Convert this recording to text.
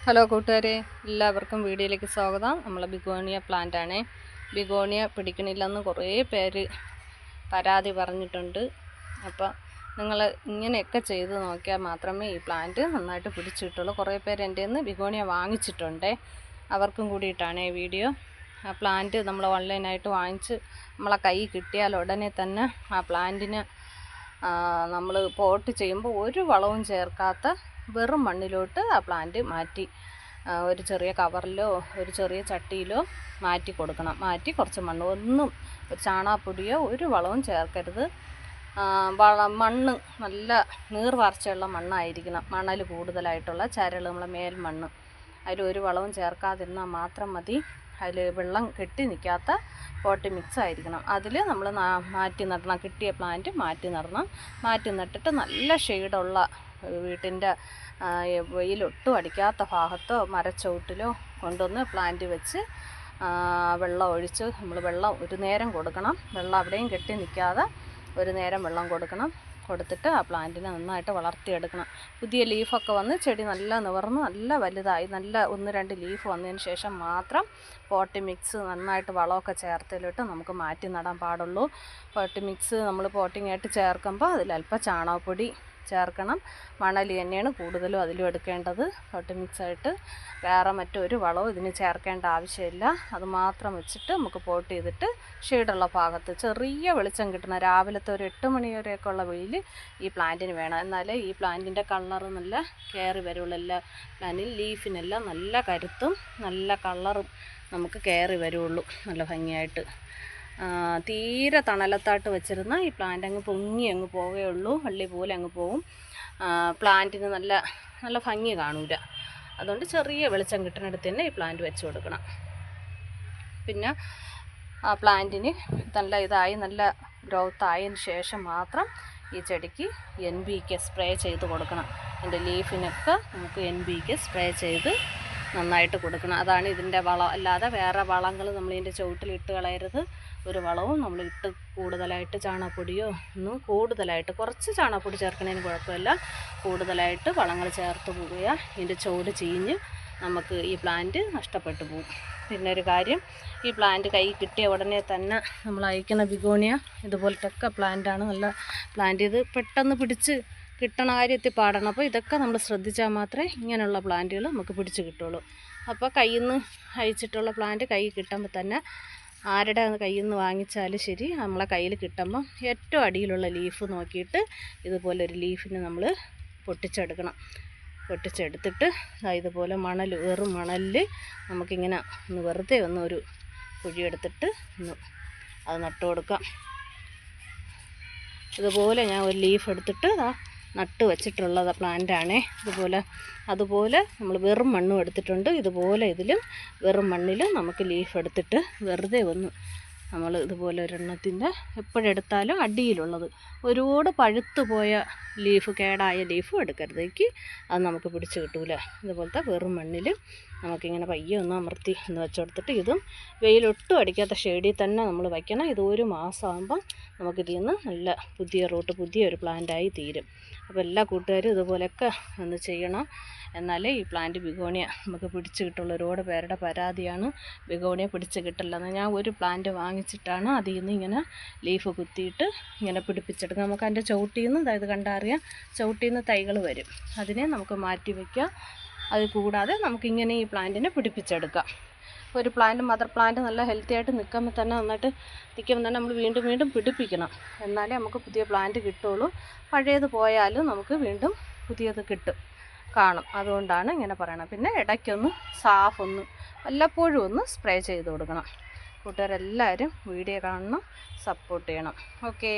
Hello കൂട്ടുകാരെ, എല്ലാവർക്കും വീഡിയോയിലേക്ക് സ്വാഗതം. നമ്മൾ ബിഗോണിയ പ്ലാന്റ് ആണ്. ബിഗോണിയ പിടിക്കണില്ലെന്ന് കുറേ പേര് പരാതി പറഞ്ഞിട്ടുണ്ട്. അപ്പം നിങ്ങൾ ഇങ്ങനെയൊക്കെ ചെയ്ത് നോക്കിയാൽ മാത്രമേ ഈ പ്ലാന്റ് നന്നായിട്ട് പിടിച്ചു കിട്ടുള്ളൂ. കുറേ പേര് എൻ്റെ നിന്ന് ബിഗോണിയ വാങ്ങിച്ചിട്ടുണ്ട്. അവർക്കും കൂടിയിട്ടാണ് ഈ വീഡിയോ. ആ പ്ലാന്റ് നമ്മൾ ഓൺലൈനായിട്ട് വാങ്ങിച്ച് നമ്മളെ കൈ കിട്ടിയാൽ ഉടനെ തന്നെ ആ പ്ലാന്റിന് നമ്മൾ പോട്ട് ചെയ്യുമ്പോൾ ഒരു വളവും ചേർക്കാത്ത വെറും മണ്ണിലോട്ട് ആ പ്ലാന്റ് മാറ്റി ഒരു ചെറിയ കവറിലോ ഒരു ചെറിയ ചട്ടിയിലോ മാറ്റി കൊടുക്കണം. മാറ്റി കുറച്ച് മണ്ണ്, ഒന്നും ഒരു ചാണകപ്പൊടിയോ ഒരു വളവും ചേർക്കരുത്. മണ്ണ് നല്ല നീർവാർച്ചയുള്ള മണ്ണായിരിക്കണം. മണൽ കൂടുതലായിട്ടുള്ള ചരൾ, നമ്മളെ മേൽമണ്ണ്. അതിൽ ഒരു വളവും ചേർക്കാതിരുന്നാൽ മാത്രം മതി. അതിൽ വെള്ളം കെട്ടി നിൽക്കാത്ത പോട്ടി മിക്സ് ആയിരിക്കണം. അതിൽ നമ്മൾ മാറ്റി നടണം. കിട്ടിയ പ്ലാന്റ് മാറ്റി നടണം. മാറ്റി നട്ടിട്ട് നല്ല ഷെയ്ഡുള്ള വീട്ടിൻ്റെ വെയിലൊട്ടും അടിക്കാത്ത ഭാഗത്തോ മരച്ചോട്ടിലോ കൊണ്ടുവന്ന് പ്ലാന്റ് വെച്ച് വെള്ളം ഒഴിച്ച് നമ്മൾ വെള്ളം ഒരു നേരം കൊടുക്കണം. വെള്ളം അവിടെയും കെട്ടി നിൽക്കാതെ ഒരു നേരം വെള്ളം കൊടുത്തിട്ട് ആ പ്ലാന്റിനെ നന്നായിട്ട് വളർത്തിയെടുക്കണം. പുതിയ ലീഫൊക്കെ വന്ന് ചെടി നല്ല നിവർന്ന് നല്ല വലുതായി നല്ല 1-2 ലീഫ് വന്നതിന് ശേഷം മാത്രം പോട്ടി മിക്സ് നന്നായിട്ട് വളമൊക്കെ ചേർത്തിലിട്ട് നമുക്ക് മാറ്റി നടാൻ പാടുള്ളൂ. പോട്ടി മിക്സ് നമ്മൾ പോട്ടിങ്ങായിട്ട് ചേർക്കുമ്പോൾ അതിലല്പം ചാണകപ്പൊടി ചേർക്കണം. മണൽ തന്നെയാണ് കൂടുതലും അതിലും എടുക്കേണ്ടത്. പോട്ടി മിക്സായിട്ട് വേറെ മറ്റൊരു വളവും ഇതിന് ചേർക്കേണ്ട ആവശ്യമില്ല. അത് മാത്രം വെച്ചിട്ട് നമുക്ക് പോട്ട് ചെയ്തിട്ട് ഷെയ്ഡുള്ള ഭാഗത്ത് ചെറിയ വെളിച്ചം കിട്ടണം. രാവിലത്തെ ഒരു 8 മണി വരെയൊക്കെ ഉള്ള വെയിൽ ഈ പ്ലാന്റിന് വേണം. എന്നാലേ ഈ പ്ലാന്റിൻ്റെ കളറ് നല്ല കയറി വരുള്ളൂ. എല്ലാ പ്ലാന്റിൽ ലീഫിനെല്ലാം നല്ല കരുത്തും നല്ല കളറും നമുക്ക് കയറി വരുള്ളൂ നല്ല ഭംഗിയായിട്ട്. തീരെ തണലത്തായിട്ട് വെച്ചിരുന്ന ഈ പ്ലാന്റ് അങ്ങ് പൊങ്ങി അങ്ങ് പോവുകയുള്ളൂ. വള്ളി പോലെ അങ്ങ് പോവും. പ്ലാന്റിന് നല്ല നല്ല ഭംഗി കാണൂല. അതുകൊണ്ട് ചെറിയ വെളിച്ചം കിട്ടുന്നിടത്ത് തന്നെ ഈ പ്ലാന്റ് വെച്ച് കൊടുക്കണം. പിന്നെ ആ പ്ലാന്റിന് നല്ല ഇതായി നല്ല ഗ്രോത്ത് ആയതിന് ശേഷം മാത്രം ഈ ചെടിക്ക് NPK സ്പ്രേ ചെയ്ത് കൊടുക്കണം. എൻ്റെ ലീഫിനൊക്കെ നമുക്ക് NPK സ്പ്രേ ചെയ്ത് നന്നായിട്ട് കൊടുക്കണം. അതാണ് ഇതിൻ്റെ വളം. അല്ലാതെ വേറെ വളങ്ങൾ നമ്മളിതിൻ്റെ ചുവട്ടിലിട്ട് കളയരുത്. ഒരു വളവും നമ്മളിട്ട് കൂടുതലായിട്ട് ചാണകപ്പൊടിയോ ഒന്നും കൂടുതലായിട്ട്, കുറച്ച് ചാണകപ്പൊടി ചേർക്കണതിന് കുഴപ്പമില്ല. കൂടുതലായിട്ട് വളങ്ങൾ ചേർത്ത് പോവുക, ഇതിൻ്റെ ചുവട് ചീഞ്ഞ് നമുക്ക് ഈ പ്ലാന്റ് നഷ്ടപ്പെട്ടു പോകും. പിന്നെ ഒരു കാര്യം, ഈ പ്ലാന്റ് കൈ കിട്ടിയ ഉടനെ തന്നെ നമ്മൾ അയക്കുന്ന ബിഗോണിയ ഇതുപോലത്തൊക്കെ പ്ലാന്റാണ്. നല്ല പ്ലാന്റ്. ഇത് പെട്ടെന്ന് പിടിച്ച് കിട്ടണ കാര്യത്തിൽ പാടണം. അപ്പോൾ ഇതൊക്കെ നമ്മൾ ശ്രദ്ധിച്ചാൽ മാത്രമേ ഇങ്ങനെയുള്ള പ്ലാന്റുകൾ നമുക്ക് പിടിച്ച് കിട്ടുള്ളൂ. അപ്പോൾ കയ്യിൽ നിന്ന് അയച്ചിട്ടുള്ള പ്ലാന്റ് കൈ കിട്ടുമ്പോൾ തന്നെ ആരുടെ കയ്യിൽ നിന്ന് വാങ്ങിച്ചാലും ശരി, നമ്മളെ കയ്യിൽ കിട്ടുമ്പം ഏറ്റവും അടിയിലുള്ള ലീഫ് നോക്കിയിട്ട് ഇതുപോലൊരു ലീഫിന് നമ്മൾ പൊട്ടിച്ചെടുക്കണം. പൊട്ടിച്ചെടുത്തിട്ട് ഇതുപോലെ വെറും മണലിൽ നമുക്കിങ്ങനെ ഒന്ന് വെറുതെ ഒരു കുഴിയെടുത്തിട്ട് അത് നട്ടു കൊടുക്കാം. ഇതുപോലെ ഞാൻ ഒരു ലീഫ് എടുത്തിട്ട് നട്ട് വെച്ചിട്ടുള്ളത് പ്ലാന്റാണേ. അതുപോലെ നമ്മൾ വെറും മണ്ണും എടുത്തിട്ടുണ്ട്. ഇതുപോലെ ഇതിലും വെറും മണ്ണിൽ നമുക്ക് ലീഫ് എടുത്തിട്ട് വെറുതെ നമ്മൾ ഇതുപോലെ ഒരെണ്ണത്തിൻ്റെ എപ്പോഴെടുത്താലും അടിയിലുള്ളത് ഒരുപാട് പഴുത്തു പോയ ലീഫ്, കേടായ ലീഫും എടുക്കരുതേക്ക്. അത് നമുക്ക് പിടിച്ച് കിട്ടൂല. ഇതുപോലത്തെ വെറും മണ്ണിൽ നമുക്കിങ്ങനെ പയ്യെ അമർത്തി വെച്ച് കൊടുത്തിട്ട് ഇതും വെയിലൊട്ടും അടിക്കാത്ത ഷെയ്ഡിൽ തന്നെ നമ്മൾ വയ്ക്കണം. ഇത് 1 മാസമാകുമ്പം നമുക്കിതിൽ നിന്ന് നല്ല പുതിയൊരു പ്ലാന്റായി തീരും. അപ്പോൾ എല്ലാ കൂട്ടുകാരും ഇതുപോലെയൊക്കെ ഒന്ന് ചെയ്യണം. എന്നാലേ ഈ പ്ലാന്റ് ബിഗോണിയ നമുക്ക് പിടിച്ച് കിട്ടുള്ളൂ. ഒരുപാട് പേരുടെ പരാതിയാണ് ബിഗോണിയ പിടിച്ച് കിട്ടില്ലെന്ന്. ഞാൻ ഒരു പ്ലാന്റ് വാങ്ങിച്ചിട്ടാണ് അതിൽ നിന്ന് ഇങ്ങനെ ലീഫ് കുത്തിയിട്ട് ഇങ്ങനെ പിടിപ്പിച്ചെടുക്കുക. നമുക്ക് അതിൻ്റെ ചവിട്ടിയിൽ നിന്ന്, അതായത് കണ്ടറിയാം, ചവിട്ടിയിൽ നിന്ന് തൈകൾ വരും. അതിനെ നമുക്ക് മാറ്റി വയ്ക്കാം. അത് കൂടാതെ നമുക്കിങ്ങനെ ഈ പ്ലാന്റിനെ പിടിപ്പിച്ചെടുക്കാം. ഒരു മദർ പ്ലാന്റ് നല്ല ഹെൽത്തി ആയിട്ട് നിൽക്കുമ്പോൾ തന്നെ നമ്മൾ വീണ്ടും പിടിപ്പിക്കണം. എന്നാലേ നമുക്ക് പുതിയ പ്ലാന്റ് കിട്ടുള്ളൂ. പഴയത് പോയാലും നമുക്ക് വീണ്ടും പുതിയത് കാണും. അതുകൊണ്ടാണ് ഇങ്ങനെ പറയണം. പിന്നെ ഇടയ്ക്കൊന്ന് വല്ലപ്പോഴും സ്പ്രേ ചെയ്ത് കൊടുക്കണം. കൂട്ടുകാരെല്ലാവരും വീഡിയോ കാണണം, സപ്പോർട്ട് ചെയ്യണം. ഓക്കേ.